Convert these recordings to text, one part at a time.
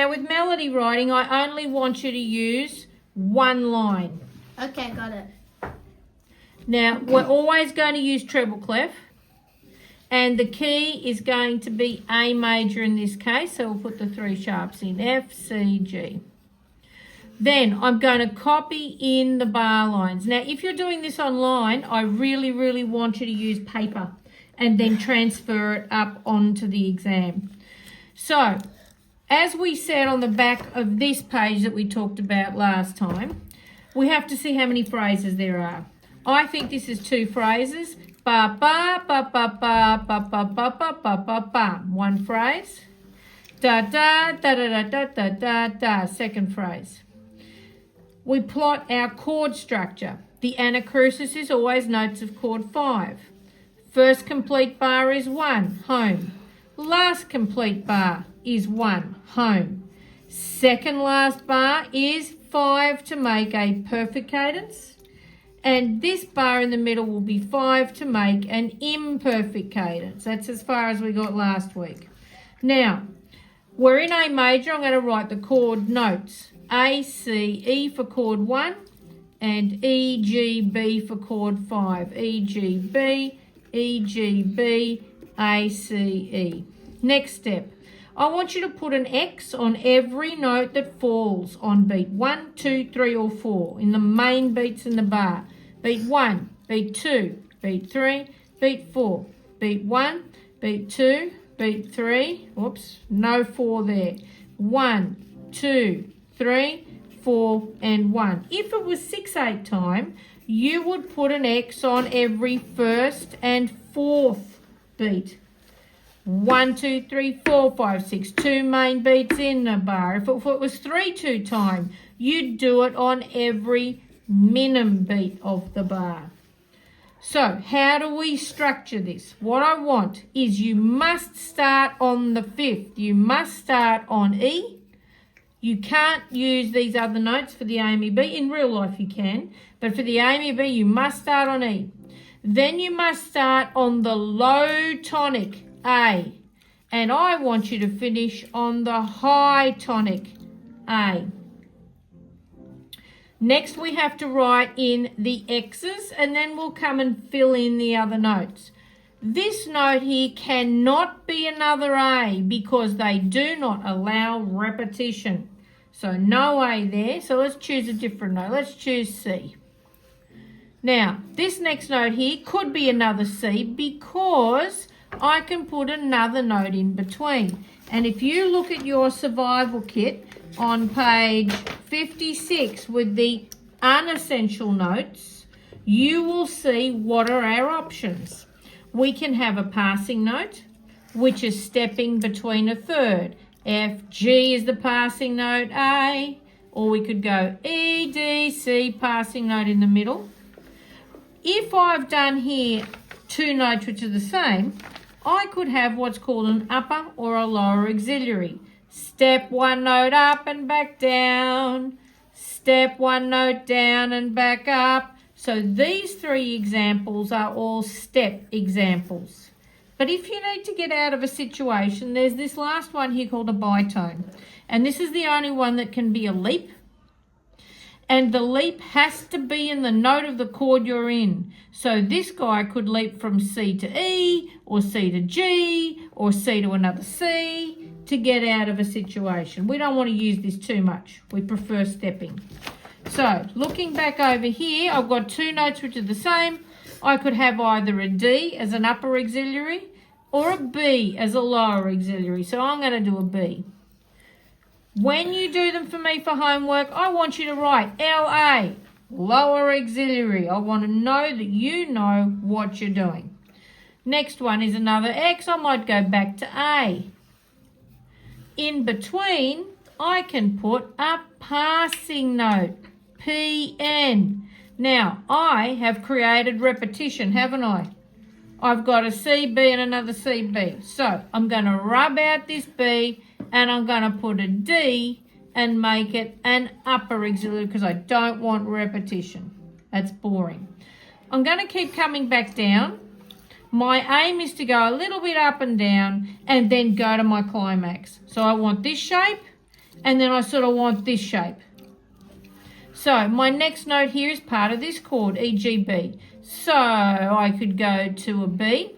Now with melody writing, I only want you to use one line. Okay, got it. Now, we're always going to use treble clef. And the key is going to be A major in this case. So we'll put the 3 sharps in, F, C, G. Then I'm going to copy in the bar lines. Now, if you're doing this online, I really, really want you to use paper and then transfer it up onto the exam. So, as we said on the back of this page that we talked about last time, we have to see how many phrases there are. I think this is 2 phrases. Ba ba ba ba ba ba ba ba ba ba ba ba. 1 phrase. Da da da da da da da da. 2nd phrase. We plot our chord structure. The anacrusis is always notes of chord 5. First complete bar is 1, home. Last complete bar is 1, home. Second last bar is 5 to make a perfect cadence. And this bar in the middle will be 5 to make an imperfect cadence. That's as far as we got last week. Now, we're in A major. I'm going to write the chord notes. A, C, E for chord 1 and E, G, B for chord 5. E, G, B, E, G, B, A, C, E. Next step. I want you to put an X on every note that falls on beat 1, 2, 3 or 4 in the main beats in the bar. Beat 1, beat 2, beat 3, beat 4. Beat 1, beat 2, beat 3. Whoops, no 4 there. 1, 2, 3, 4 and 1. If it was 6/8 time, you would put an X on every 1st and 4th beat. 1, 2, 3, 4, 5, 6. 2 main beats in the bar. If it was 3/2 time, you'd do it on every minim beat of the bar. So how do we structure this? What I want is you must start on the 5th. You must start on E. You can't use these other notes for the AMEB. In real life you can, but for the AMEB you must start on E. Then you must start on the low tonic A. And I want you to finish on the high tonic A. Next we have to write in the X's and then we'll come and fill in the other notes. This note here cannot be another A because they do not allow repetition. So no A there. So let's choose a different note. Let's choose C. Now, this next note here could be another C because I can put another note in between. And if you look at your survival kit on page 56 with the unessential notes, you will see what are our options. We can have a passing note, which is stepping between a third. F, G is the passing note, A, or we could go E, D, C, passing note in the middle. If I've done here 2 notes which are the same, I could have what's called an upper or a lower auxiliary. Step 1 note up and back down. Step 1 note down and back up. So these 3 examples are all step examples. But if you need to get out of a situation, there's this last one here called a bitone. And this is the only one that can be a leap. And the leap has to be in the note of the chord you're in. So this guy could leap from C to E, or C to G, or C to another C to get out of a situation. We don't want to use this too much. We prefer stepping. So looking back over here, I've got 2 notes which are the same. I could have either a D as an upper auxiliary or a B as a lower auxiliary. So I'm going to do a B. When you do them for me for homework, I want you to write LA, lower auxiliary. I want to know that you know what you're doing. Next one is another X. I might go back to A. In between, I can put a passing note, PN. Now, I have created repetition, haven't I? I've got a CB and another CB. So I'm going to rub out this B and I'm going to put a D and make it an upper auxiliary because I don't want repetition. That's boring. I'm going to keep coming back down. My aim is to go a little bit up and down and then go to my climax. So I want this shape and then I sort of want this shape. So my next note here is part of this chord, E, G, B. So I could go to a B.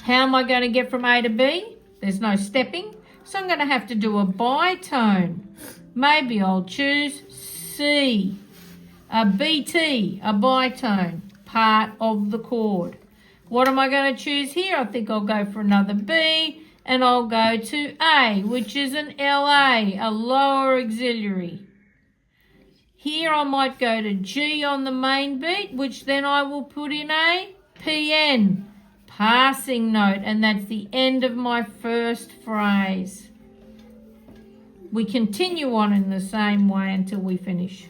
How am I going to get from A to B? There's no stepping, so I'm going to have to do a bitone. Maybe I'll choose C, a BT, a bitone, part of the chord. What am I going to choose here? I think I'll go for another B, and I'll go to A, which is an LA, a lower auxiliary. Here I might go to G on the main beat, which then I will put in a PN, passing note, and that's the end of my first phrase. We continue on in the same way until we finish.